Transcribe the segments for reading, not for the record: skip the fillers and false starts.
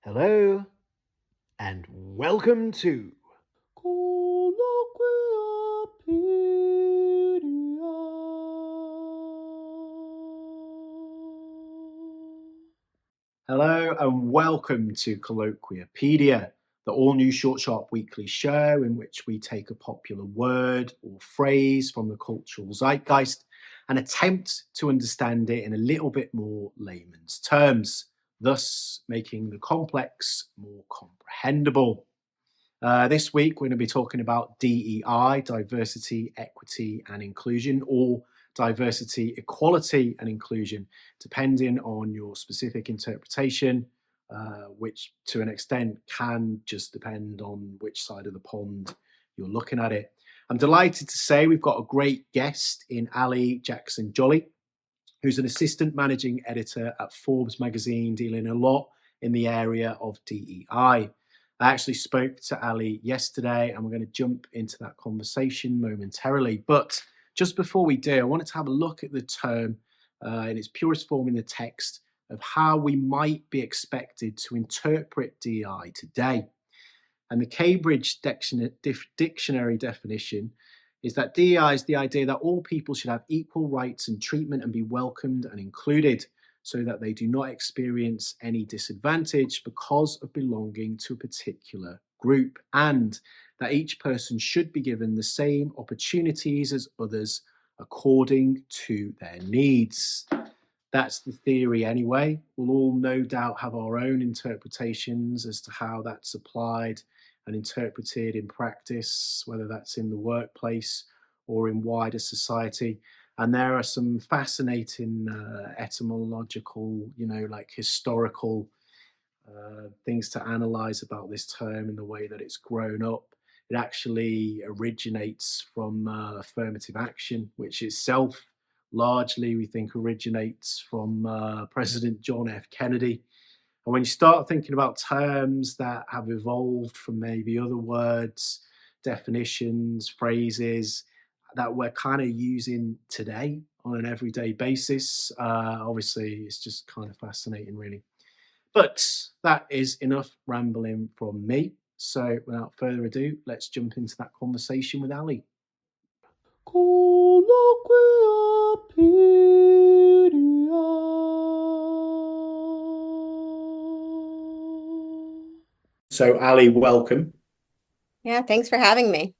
Hello, and welcome to Hello, and welcome to Colloquiapedia, the all-new short, sharp weekly show in which we take a popular word or phrase from the cultural zeitgeist and attempt to understand it in a little bit more layman's terms, thus making the complex more comprehensible. This week, we're going to be talking about DEI, diversity, equity, and inclusion, or diversity, equality, and inclusion, depending on your specific interpretation, which to an extent can just depend on which side of the pond you're looking at it. I'm delighted to say we've got a great guest in Ali Jackson-Jolley, who's an assistant managing editor at Forbes magazine, dealing a lot in the area of DEI. I actually spoke to Ali yesterday, and we're going to jump into that conversation momentarily. But just before we do, I wanted to have a look at the term in its purest form in the text of how we might be expected to interpret DEI today. And the Cambridge Dictionary definition is that DEI is the idea that all people should have equal rights and treatment and be welcomed and included, so that they do not experience any disadvantage because of belonging to a particular group, and that each person should be given the same opportunities as others according to their needs. That's the theory anyway. We'll all no doubt have our own interpretations as to how that's applied and interpreted in practice, whether that's in the workplace or in wider society. And there are some fascinating etymological, like historical things to analyze about this term and the way that it's grown up. It actually originates from affirmative action, which itself largely we think originates from President John F. Kennedy. And when you start thinking about terms that have evolved from maybe other words, definitions, phrases that we're kind of using today on an everyday basis, obviously it's just kind of fascinating, really. But that is enough rambling from me. So without further ado, let's jump into that conversation with Ali. So Ali, welcome. Yeah, thanks for having me.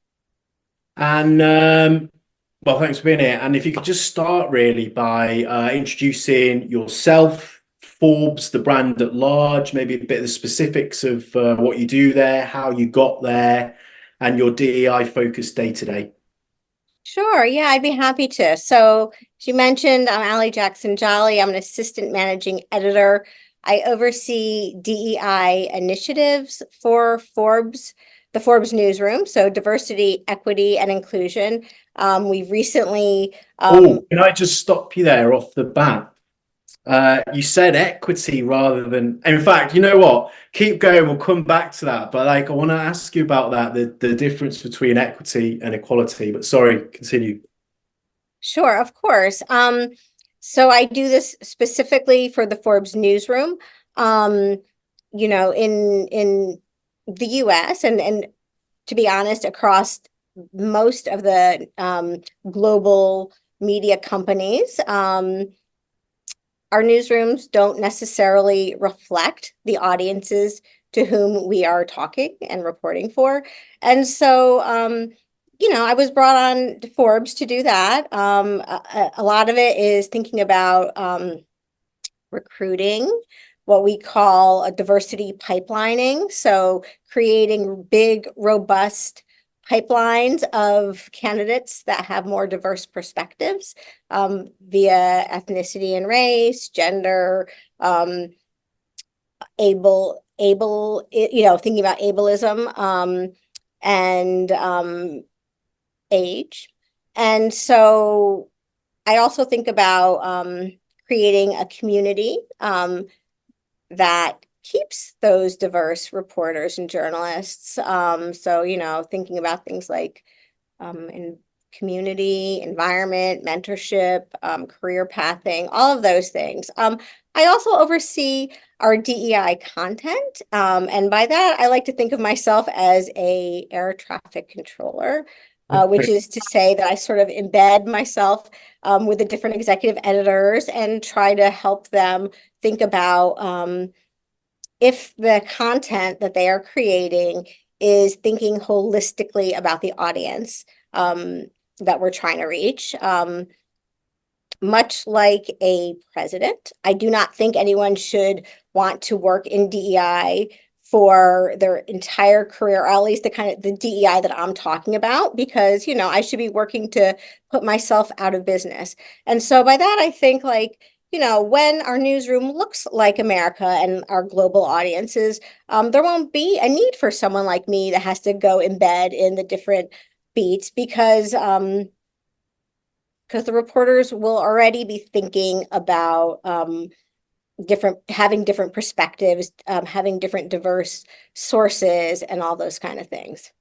And well, thanks for being here. And if you could just start really by introducing yourself, Forbes, the brand at large, maybe a bit of the specifics of what you do there, how you got there, and your DEI focus day to day. Sure, yeah, I'd be happy to. So, as you mentioned, I'm Ali Jackson-Jolley. I'm an assistant managing editor. I oversee DEI initiatives for Forbes, the Forbes newsroom, so diversity, equity, and inclusion. We've recently Oh, can I just stop you there off the bat? You said equity rather than, in fact, you know what? Keep going. We'll come back to that. But like, I want to ask you about that, the difference between equity and equality. But sorry, continue. Sure, of course. So I do this specifically for the Forbes newsroom. In the US and to be honest, across most of the global media companies, our newsrooms don't necessarily reflect the audiences to whom we are talking and reporting for. And so, I was brought on to Forbes to do that. A lot of it is thinking about recruiting, what we call a diversity pipelining. So creating big, robust pipelines of candidates that have more diverse perspectives via ethnicity and race, gender, thinking about ableism and age. And so I also think about creating a community that keeps those diverse reporters and journalists. Thinking about things like in community, environment, mentorship, career pathing, all of those things. I also oversee our DEI content. And by that, I like to think of myself as a air traffic controller, which is to say that I sort of embed myself with the different executive editors and try to help them think about if the content that they are creating is thinking holistically about the audience that we're trying to reach. Much like a president, I do not think anyone should want to work in DEI for their entire career, or at least the kind of the DEI that I'm talking about, because, you know, I should be working to put myself out of business. And so by that, I think like, you know, when our newsroom looks like America and our global audiences, there won't be a need for someone like me that has to go embed in the different beats because the reporters will already be thinking about having different perspectives, having different diverse sources and all those kind of things.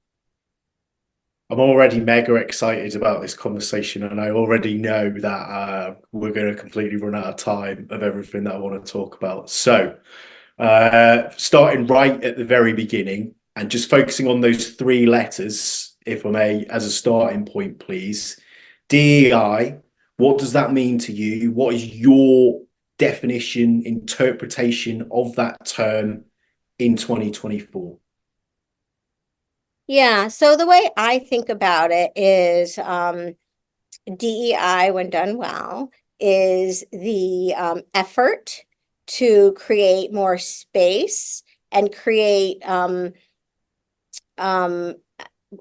I'm already mega excited about this conversation, and I already know that we're going to completely run out of time of everything that I want to talk about. So, starting right at the very beginning and just focusing on those three letters, if I may, as a starting point, please. DEI, what does that mean to you? What is your definition, interpretation of that term in 2024? Yeah, so the way I think about it is DEI, when done well, is the effort to create more space and create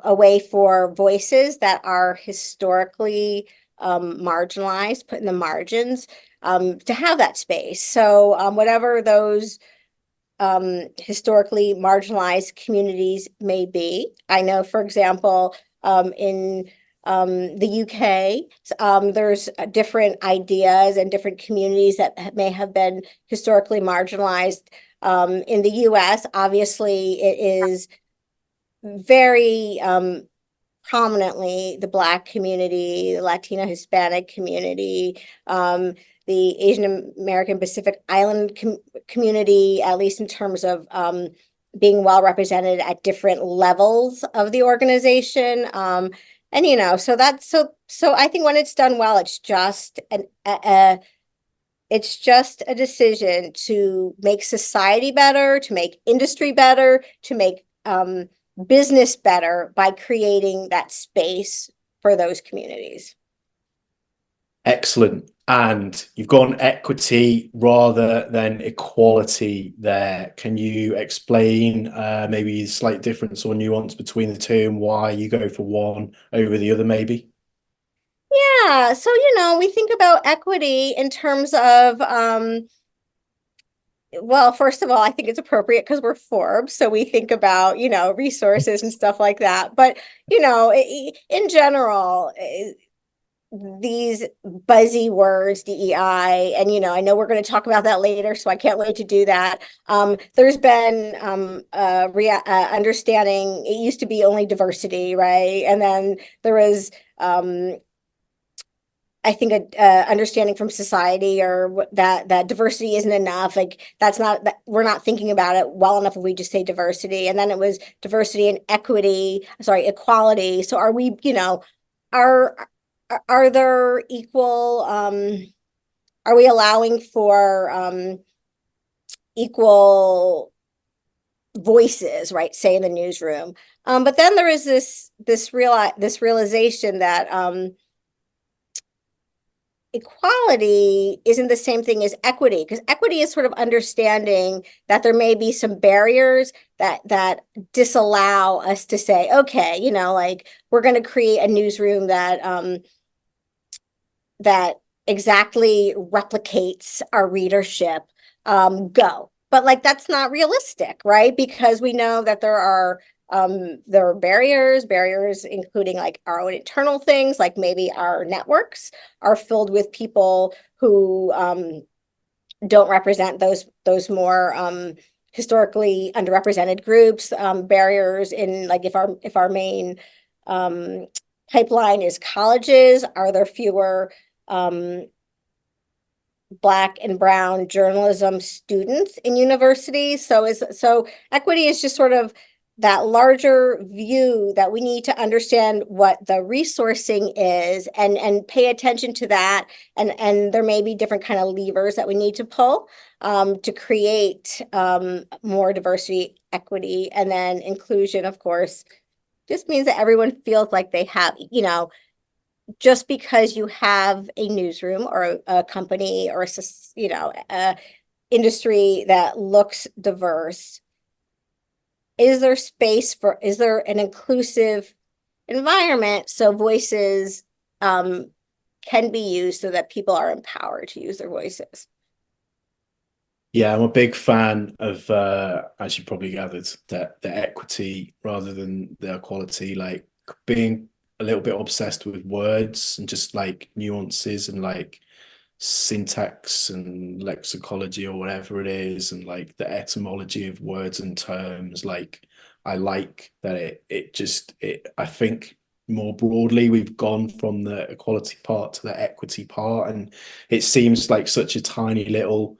a way for voices that are historically marginalized, put in the margins, to have that space. So whatever those historically marginalized communities may be. I know, for example, in the UK, there's different ideas and different communities that may have been historically marginalized. In the US, obviously, it is very prominently the Black community, the Latino Hispanic community, the Asian American Pacific Island community, at least in terms of being well represented at different levels of the organization. And you know, so that's so I think when it's done well, it's just it's just a decision to make society better, to make industry better, to make business better by creating that space for those communities. Excellent. And you've gone equity rather than equality there. Can you explain maybe slight difference or nuance between the two and why you go for one over the other, maybe? Yeah, so you know, we think about equity in terms of well, first of all, I think it's appropriate because we're Forbes, so we think about, you know, resources and stuff like that. But, you know, in general, these buzzy words, DEI, and, you know, I know we're going to talk about that later, so I can't wait to do that. There's been understanding, it used to be only diversity, right? And then there was I think a understanding from society or that diversity isn't enough. Like that's not that we're not thinking about it well enough if we just say diversity. And then it was diversity and equality. So are we, you know, are are there equal are we allowing for equal voices, right? Say in the newsroom. But then there is this realization that equality isn't the same thing as equity, because equity is sort of understanding that there may be some barriers that disallow us to say, okay, you know, like we're going to create a newsroom that exactly replicates our readership. Go. But like that's not realistic, right? Because we know that there are barriers including like our own internal things, like maybe our networks are filled with people who don't represent those more historically underrepresented groups. Barriers in like if our main pipeline is colleges, are there fewer Black and brown journalism students in universities. So equity is just sort of that larger view that we need to understand what the resourcing is and pay attention to that. And there may be different kind of levers that we need to pull to create more diversity, equity, and then inclusion, of course, just means that everyone feels like they have, just because you have a newsroom or a company or a industry that looks diverse, is there an inclusive environment so voices can be used so that people are empowered to use their voices? Yeah, I'm a big fan of, as you probably gathered, the equity rather than the equality, like being a little bit obsessed with words and just like nuances and like syntax and lexicology or whatever it is, and like the etymology of words and terms. Like, I like that I think more broadly we've gone from the equality part to the equity part, and it seems like such a tiny little,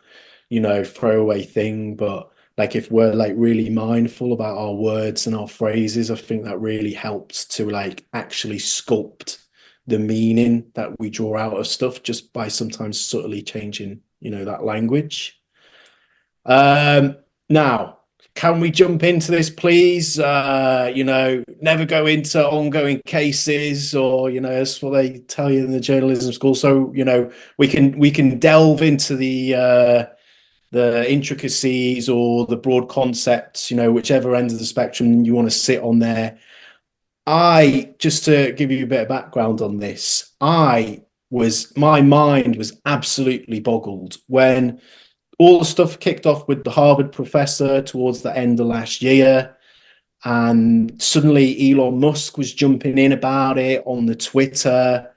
throwaway thing, but like if we're like really mindful about our words and our phrases, I think that really helps to like actually sculpt the meaning that we draw out of stuff just by sometimes subtly changing, that language. Um, Now, can we jump into this, please? Never go into ongoing cases, or that's what they tell you in the journalism school. So, we can delve into the intricacies or the broad concepts, whichever end of the spectrum you want to sit on there. Just to give you a bit of background on this, my mind was absolutely boggled when all the stuff kicked off with the Harvard professor towards the end of last year. And suddenly Elon Musk was jumping in about it on the Twitter.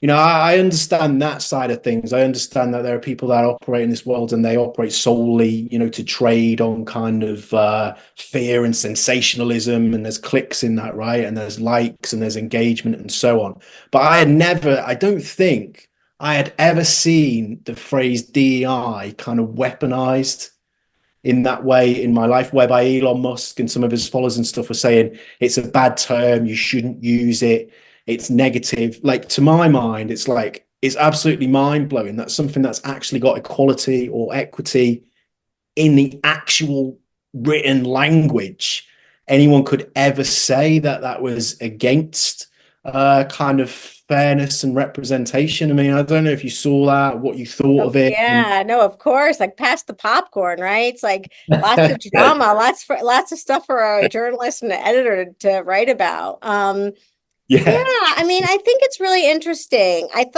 I understand that side of things. I understand that there are people that operate in this world and they operate solely, to trade on kind of fear and sensationalism, and there's clicks in that, right? And there's likes and there's engagement and so on. But I don't think I had ever seen the phrase DEI kind of weaponized in that way in my life, whereby Elon Musk and some of his followers and stuff were saying it's a bad term, you shouldn't use it, it's negative. Like, to my mind, it's like it's absolutely mind-blowing that something that's actually got equality or equity in the actual written language, anyone could ever say that was against kind of fairness and representation. I mean, I don't know if you saw that, what you thought Oh of it. yeah, no, of course. Like pass the popcorn, right? It's like lots of drama, lots of stuff for a journalist and an editor to write about. Yeah, Yeah. I mean, I think it's really interesting. I've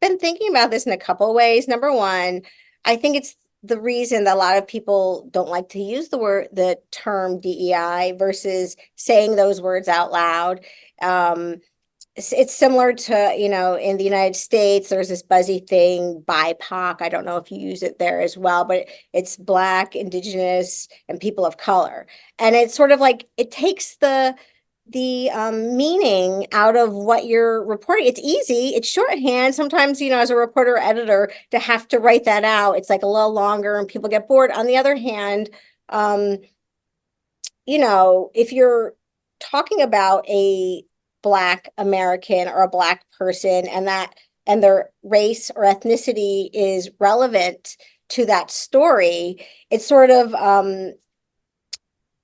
been thinking about this in a couple of ways. Number one, I think it's the reason that a lot of people don't like to use the term DEI versus saying those words out loud. It's similar to, in the United States, there's this buzzy thing, BIPOC. I don't know if you use it there as well, but it's Black, Indigenous, and people of color. And it's sort of like it takes the meaning out of what you're reporting. It's easy, it's shorthand. Sometimes, as a reporter or editor, to have to write that out, it's like a little longer and people get bored. On the other hand, if you're talking about a Black American or a Black person and their race or ethnicity is relevant to that story, it sort of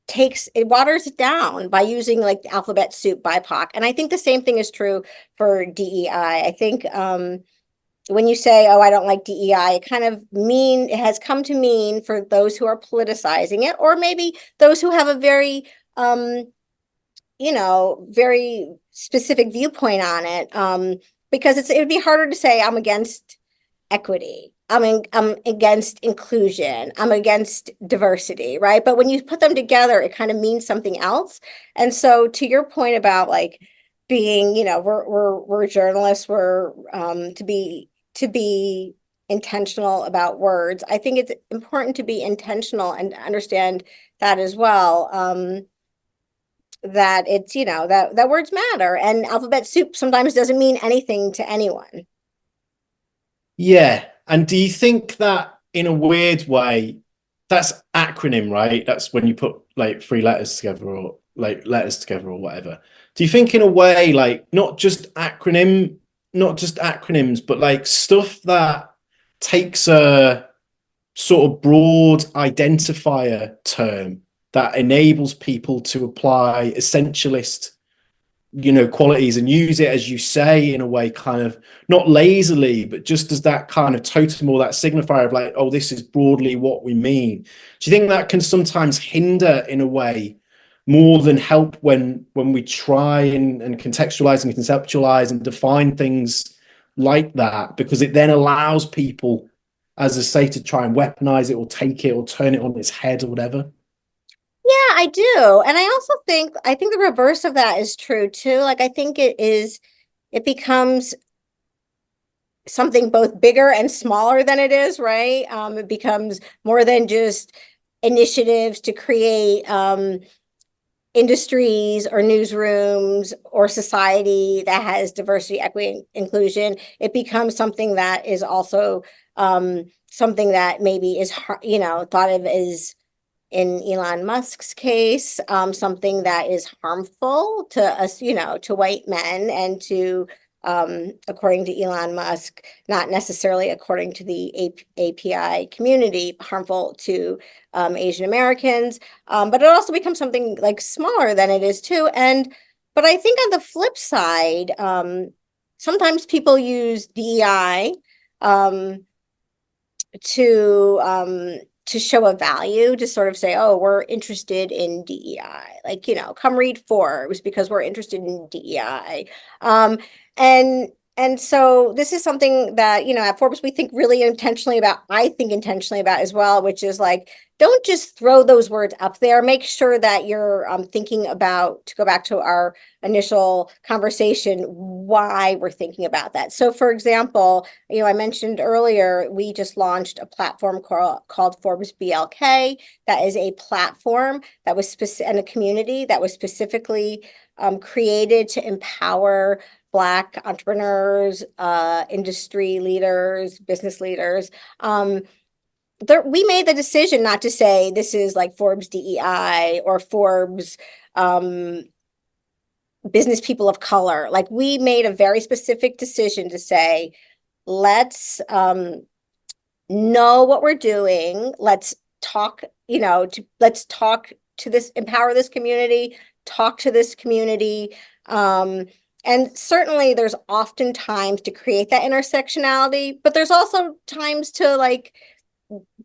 it waters it down by using like alphabet soup BIPOC. And I think the same thing is true for DEI. I think when you say, oh, I don't like DEI, it has come to mean, for those who are politicizing it, or maybe those who have a very very specific viewpoint on it, because it would be harder to say I'm against equity, I'm against inclusion, I'm against diversity, right? But when you put them together, it kind of means something else. And so, to your point about like being, we're journalists, we're to be intentional about words. I think it's important to be intentional and understand that as well. That it's, that words matter, and alphabet soup sometimes doesn't mean anything to anyone. Yeah. And do you think that in a weird way, that's acronym, right? That's when you put like three letters together or like letters together or whatever. Do you think in a way, like not just acronyms, but like stuff that takes a sort of broad identifier term that enables people to apply essentialist qualities and use it, as you say, in a way kind of not lazily, but just as that kind of totem or that signifier of like, oh, this is broadly what we mean. Do you think that can sometimes hinder in a way more than help when we try and contextualize and conceptualize and define things like that, because it then allows people, as I say, to try and weaponize it or take it or turn it on its head or whatever? Yeah, I do. And I think the reverse of that is true too. Like I think it becomes something both bigger and smaller than it is, right? It becomes more than just initiatives to create industries or newsrooms or society that has diversity, equity, inclusion. It becomes something that is also something that maybe is, thought of as, in Elon Musk's case, something that is harmful to us, to white men and to, according to Elon Musk, not necessarily according to the API community, harmful to Asian Americans. But it also becomes something like smaller than it is too. But I think on the flip side, sometimes people use DEI to show a value, to sort of say, oh, we're interested in DEI, like, come read Forbes because we're interested in DEI. And so this is something that, at Forbes, we think really intentionally about, I think intentionally about as well, which is like, don't just throw those words up there. Make sure that you're thinking about, to go back to our initial conversation, why we're thinking about that. So for example, I mentioned earlier, we just launched a platform called Forbes BLK. That is a platform that was and a community that was specifically created to empower Black entrepreneurs, industry leaders, business leaders. We made the decision not to say this is like Forbes DEI or Forbes business people of color. Like we made a very specific decision to say, let's know what we're doing. Let's talk, let's talk to this, empower this community, talk to this community. And certainly there's often times to create that intersectionality, but there's also times to like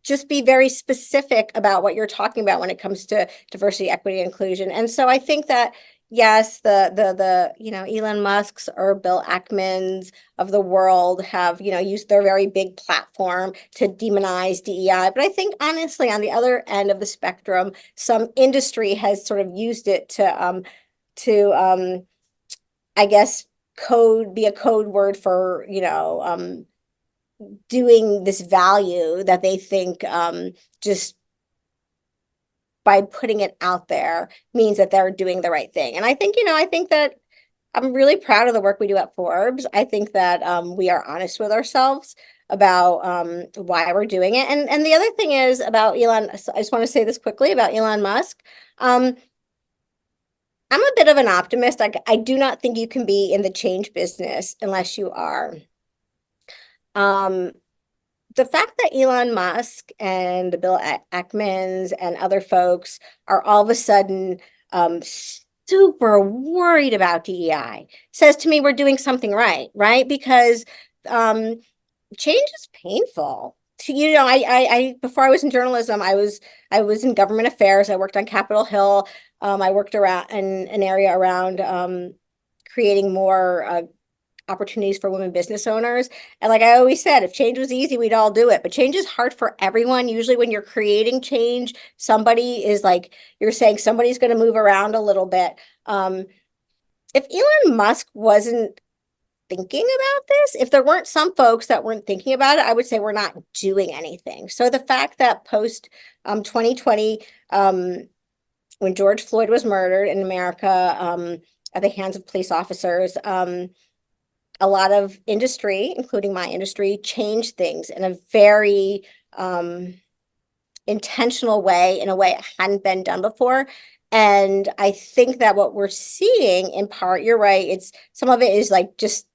just be very specific about what you're talking about when it comes to diversity, equity, inclusion. And so I think that yes, the Elon Musk's or Bill Ackman's of the world have, used their very big platform to demonize DEI. But I think honestly, on the other end of the spectrum, some industry has sort of used it to I guess be a code word for, doing this value that they think just by putting it out there means that they're doing the right thing. And I think, I think that I'm really proud of the work we do at Forbes. I think that we are honest with ourselves about why we're doing it. And the other thing is about Elon, I just want to say this quickly about Elon Musk. I'm a bit of an optimist. I do not think you can be in the change business unless you are. The fact that Elon Musk and the Bill Ackmans and other folks are all of a sudden super worried about DEI says to me we're doing something right? Because change is painful. I before I was in journalism, I was in government affairs. I worked on Capitol Hill. I worked around in an area around creating more opportunities for women business owners. And like I always said, if change was easy, we'd all do it. But change is hard for everyone. Usually when you're creating change, somebody is like, you're saying somebody's going to move around a little bit. If Elon Musk wasn't thinking about this, if there weren't some folks that weren't thinking about it, I would say we're not doing anything. So the fact that post 2020, when George Floyd was murdered in America at the hands of police officers, a lot of industry, including my industry, changed things in a very intentional way, in a way it hadn't been done before. And I think that what we're seeing in part, you're right, it's some of it is like just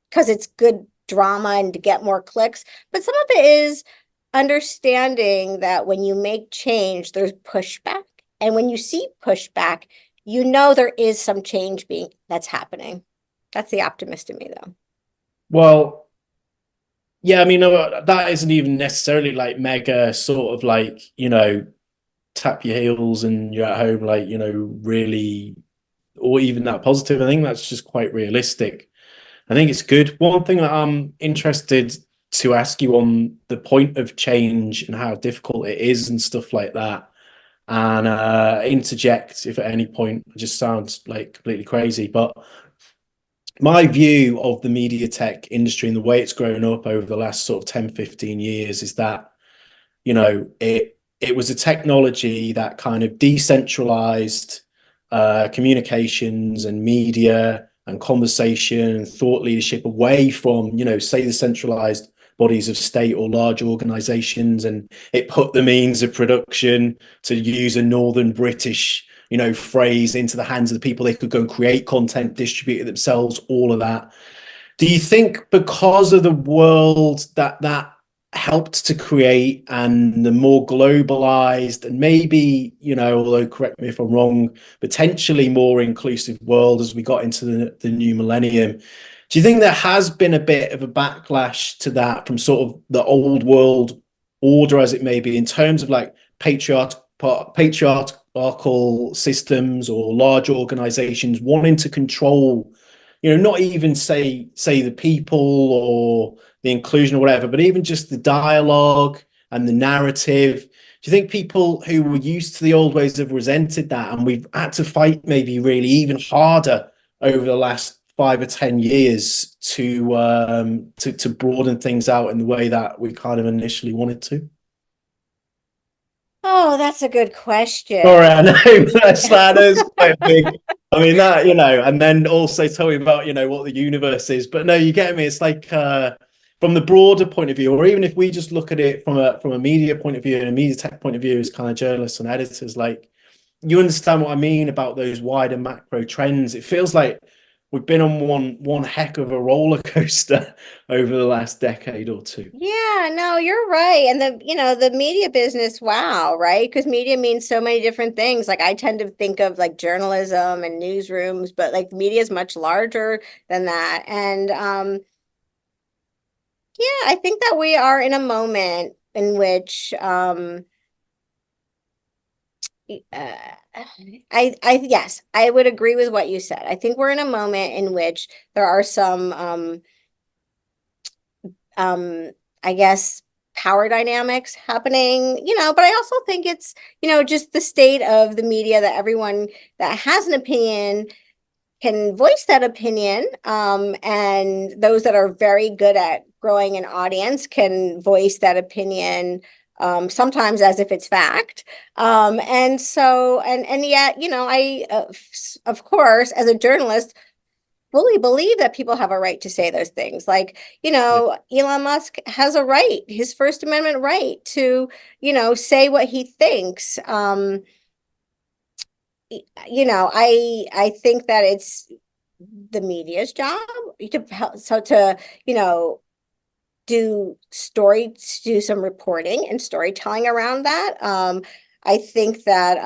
because it's good drama and to get more clicks, but some of it is understanding that when you make change, there's pushback. And when you see pushback, you know there is some change that's happening. That's the optimist in me, though. Well, yeah, I mean, that isn't even necessarily like mega sort of like, tap your heels and you're at home, like, really, or even that positive. I think that's just quite realistic. I think it's good. One thing that I'm interested to ask you on the point of change and how difficult it is and stuff like that, and interject if at any point it just sounds like completely crazy, but my view of the media tech industry and the way it's grown up over the last sort of 10, 15 years is that, it was a technology that kind of decentralized communications and media and conversation and thought leadership away from, say the centralized bodies of state or large organizations, and it put the means of production, to use a northern British phrase, into the hands of the people. They could go and create content, distribute it themselves, all of that. Do you think because of the world that helped to create, and the more globalized and maybe, although correct me if I'm wrong, potentially more inclusive world as we got into the new millennium, do you think there has been a bit of a backlash to that from sort of the old world order, as it may be, in terms of like patriarchal systems or large organizations wanting to control, not even say the people or the inclusion or whatever, but even just the dialogue and the narrative? Do you think people who were used to the old ways have resented that, and we've had to fight maybe really even harder over the last 5 or 10 years to broaden things out in the way that we kind of initially wanted to? Oh, that's a good question. Sorry, I know that is quite big. I mean that, and then also tell me about, what the universe is. But no, you get me. It's like from the broader point of view, or even if we just look at it from a media point of view and a media tech point of view as kind of journalists and editors, like, you understand what I mean about those wider macro trends. It feels like we've been on one heck of a roller coaster over the last decade or two. Yeah, no, you're right. And the media business, wow, right? Because media means so many different things. Like I tend to think of like journalism and newsrooms, but like media is much larger than that. And yeah, I think that we are in a moment in which yes, I would agree with what you said. I think we're in a moment in which there are some I guess power dynamics happening, but I also think it's, just the state of the media, that everyone that has an opinion can voice that opinion. And those that are very good at growing an audience can voice that opinion, sometimes as if it's fact. And so, and yet, I, of course, as a journalist, fully believe that people have a right to say those things. Like, Elon Musk has a right, his First Amendment right to, say what he thinks. I think that it's the media's job to do some reporting and storytelling around that. I think that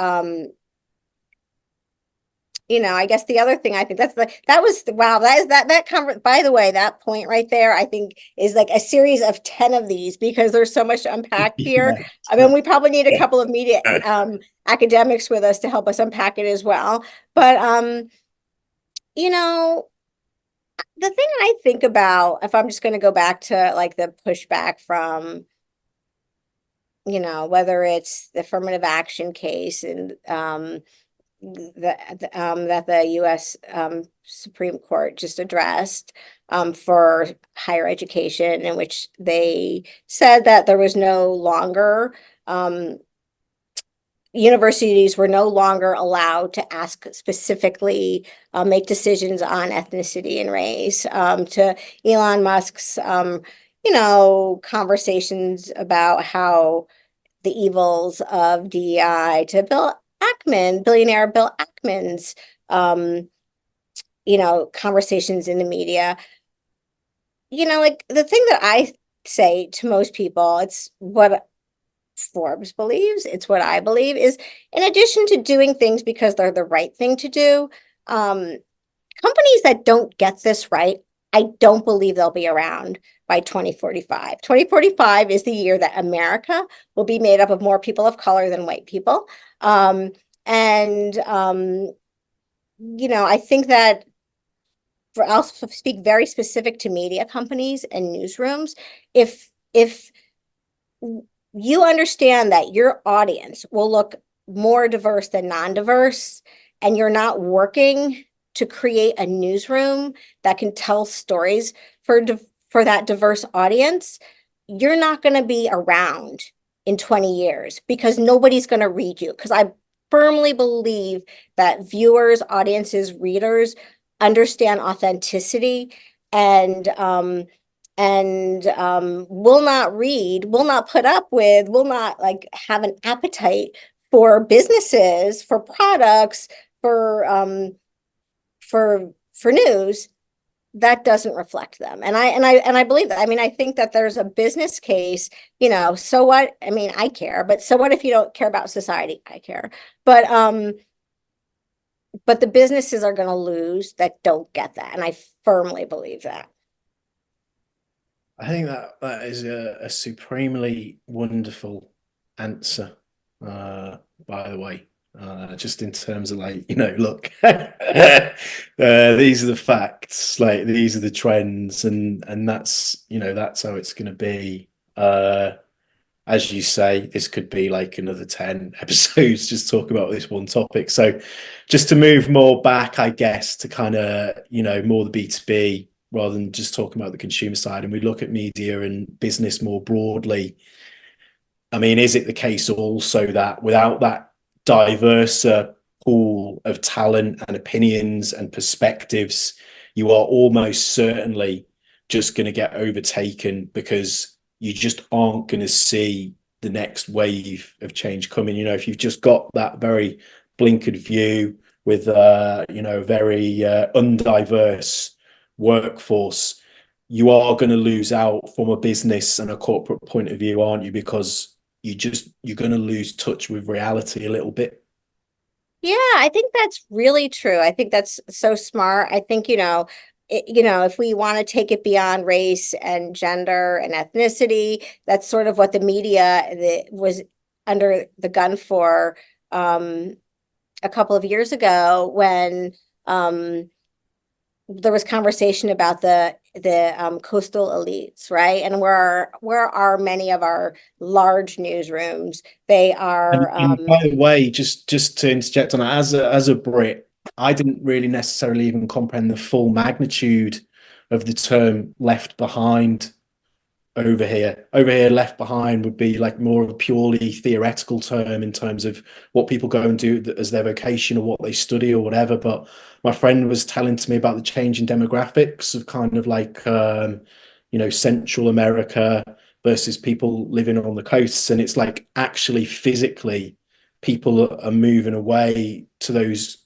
I guess the other thing I think wow, by the way, that point right there, I think is like a series of 10 of these, because there's so much to unpack here. Yeah. I mean, we probably need a couple of media academics with us to help us unpack it as well. But the thing I think about, if I'm just going to go back to like the pushback from, whether it's the affirmative action case and that the U.S. Supreme Court just addressed for higher education, in which they said that there was no longer universities were no longer allowed to ask specifically, make decisions on ethnicity and race, to Elon Musk's, conversations about how the evils of DEI, to billionaire Bill Ackman's, conversations in the media. Like the thing that I say to most people, it's what Forbes believes, it's what I believe, is in addition to doing things because they're the right thing to do, companies that don't get this right, I don't believe they'll be around by 2045. 2045 is the year that America will be made up of more people of color than white people. And I think that I'll speak very specific to media companies and newsrooms. If you understand that your audience will look more diverse than non-diverse, and you're not working to create a newsroom that can tell stories for that diverse audience, you're not going to be around in 20 years because nobody's going to read you. Because I firmly believe that viewers, audiences, readers understand authenticity and will not read, will not put up with, will not like have an appetite for businesses, for products, for news that doesn't reflect them. And I believe that. I mean, I think that there's a business case, so what? I mean, I care, but so what if you don't care about society? I care. But the businesses are going to lose that don't get that. And I firmly believe that. I think that is a supremely wonderful answer, by the way. Just in terms of like, look, these are the facts, like these are the trends, and that's that's how it's going to be. As you say, this could be like another 10 episodes just talk about this one topic. So just to move more back, I guess, to kind of, more the B2B rather than just talking about the consumer side, and we look at media and business more broadly. I mean, is it the case also that without that diverse pool of talent and opinions and perspectives, you are almost certainly just going to get overtaken because you just aren't going to see the next wave of change coming? If you've just got that very blinkered view with, a very undiverse workforce, you are going to lose out from a business and a corporate point of view, aren't you? Because you're going to lose touch with reality a little bit. Yeah, I think that's really true. I think that's so smart. I think, if we want to take it beyond race and gender and ethnicity, that's sort of what the media was under the gun for a couple of years ago when there was conversation about the coastal elites, right? And where are many of our large newsrooms? They are. And by the way, just to interject on that, as a Brit, I didn't really necessarily even comprehend the full magnitude of the term "left behind" over here. Over here, left behind would be like more of a purely theoretical term in terms of what people go and do as their vocation or what they study or whatever. But my friend was telling to me about the change in demographics of kind of like, Central America versus people living on the coasts. And it's like actually physically people are moving away to those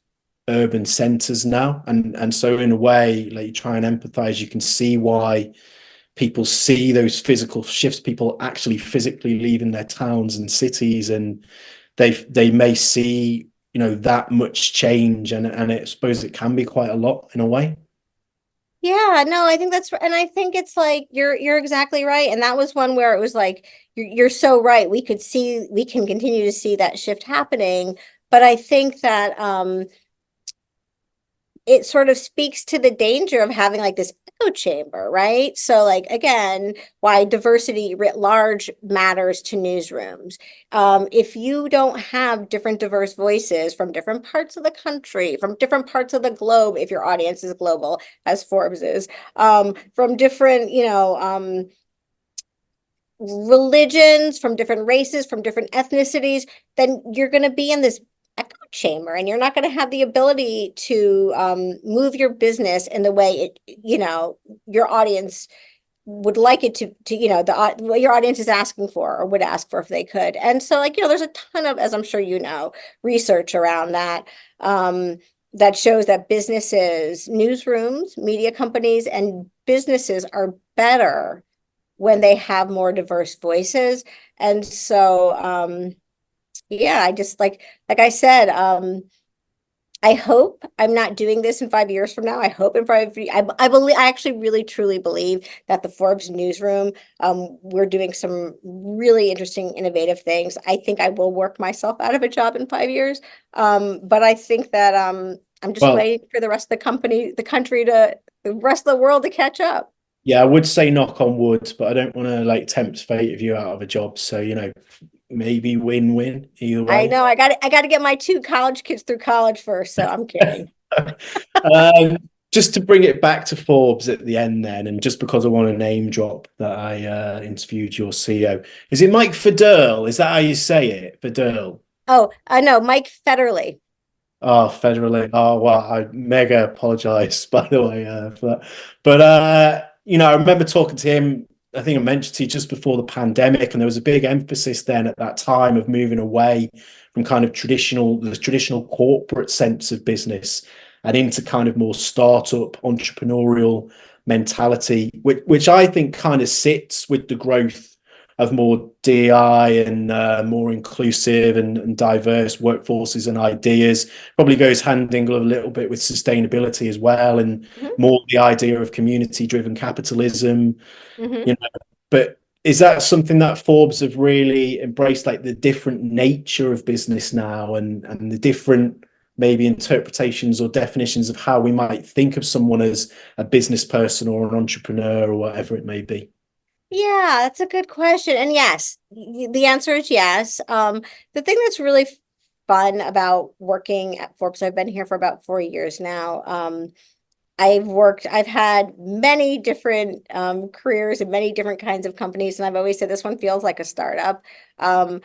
urban centers now. And so in a way, like you try and empathize, you can see why people see those physical shifts, people actually physically leaving their towns and cities, and they may see that much change, and I suppose it can be quite a lot in a way. Yeah, no, I think and I think it's like you're exactly right. And that was one where it was like you're so right. We can continue to see that shift happening, but I think that it sort of speaks to the danger of having like this echo chamber, right? So like, again, why diversity writ large matters to newsrooms. If you don't have different diverse voices from different parts of the country, from different parts of the globe, if your audience is global, as Forbes is, from different, religions, from different races, from different ethnicities, then you're going to be in this echo chamber, and you're not going to have the ability to move your business in the way your audience would like it to what your audience is asking for or would ask for if they could. And so, there's a ton of, as I'm sure you know, research around that, that shows that businesses, newsrooms, media companies, and businesses are better when they have more diverse voices. And so, yeah, I just like I said, I hope I'm not doing this in 5 years from now. I hope in 5 years, I believe, I actually really truly believe that the Forbes newsroom, we're doing some really interesting, innovative things. I think I will work myself out of a job in 5 years. But I think that I'm just waiting for the rest of the rest of the world to catch up. Yeah, I would say knock on wood, but I don't want to like tempt fate of you out of a job. So, maybe win-win either way. I know I got to get my 2 college kids through college first, so I'm kidding. Just to bring it back to Forbes at the end then, and just because I want to name drop that I interviewed your CEO. Is it Mike Federle? Is that how you say it? Federle? Oh, I know, Mike Federle. Oh, Federle. Oh, well, I mega apologize, by the way, for that. But, I remember talking to him, I think I mentioned to you just before the pandemic, and there was a big emphasis then at that time of moving away from kind of the traditional corporate sense of business and into kind of more startup entrepreneurial mentality, which I think kind of sits with the growth of more DEI and more inclusive and diverse workforces and ideas. Probably goes hand in glove a little bit with sustainability as well, and more the idea of community-driven capitalism. But is that something that Forbes have really embraced, like the different nature of business now and the different maybe interpretations or definitions of how we might think of someone as a business person or an entrepreneur or whatever it may be? Yeah, that's a good question. And yes, the answer is yes. The thing that's really fun about working at Forbes, I've been here for about 4 years now. I've had many different careers and many different kinds of companies, and I've always said this one feels like a startup. We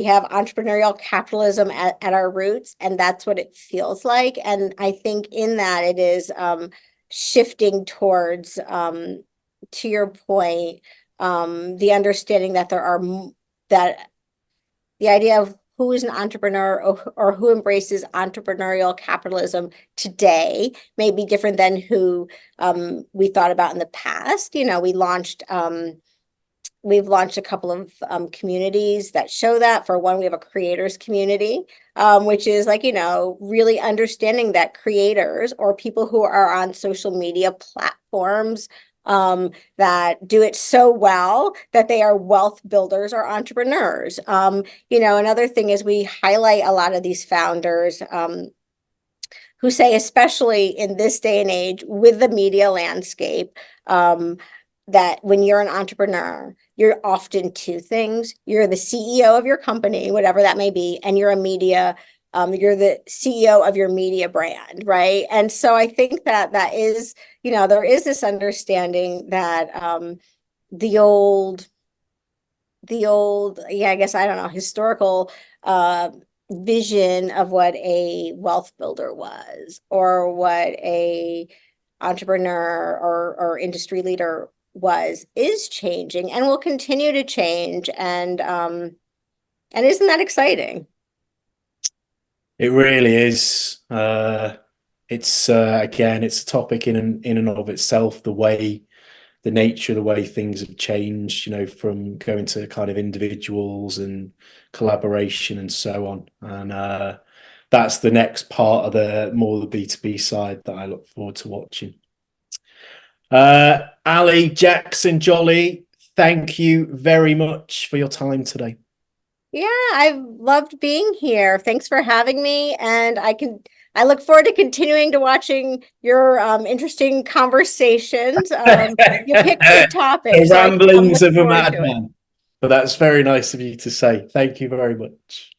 have entrepreneurial capitalism at our roots, and that's what it feels like. And I think in that it is shifting towards, to your point, the understanding that that the idea of who is an entrepreneur or who embraces entrepreneurial capitalism today may be different than who we thought about in the past. We've launched a couple of communities that show that. For one, we have a creators community, which is really understanding that creators or people who are on social media platforms that do it so well that they are wealth builders or entrepreneurs. Another thing is we highlight a lot of these founders who say, especially in this day and age with the media landscape, that when you're an entrepreneur, you're often 2 things. You're the CEO of your company, whatever that may be, and you're the CEO of your media brand, right? And so I think that is, there is this understanding that the old, yeah, I guess, I don't know, historical vision of what a wealth builder was or what a entrepreneur or industry leader is changing and will continue to change. And isn't that exciting? It really is. It's again, it's a topic in and of itself. The nature of the way things have changed, from going to kind of individuals and collaboration and so on. And that's the next part of the B2B side that I look forward to watching. Ali Jackson-Jolley, thank you very much for your time today. Yeah, I've loved being here. Thanks for having me. And I look forward to continuing to watching your interesting conversations. You pick good topics. The ramblings of a madman. But that's very nice of you to say. Thank you very much.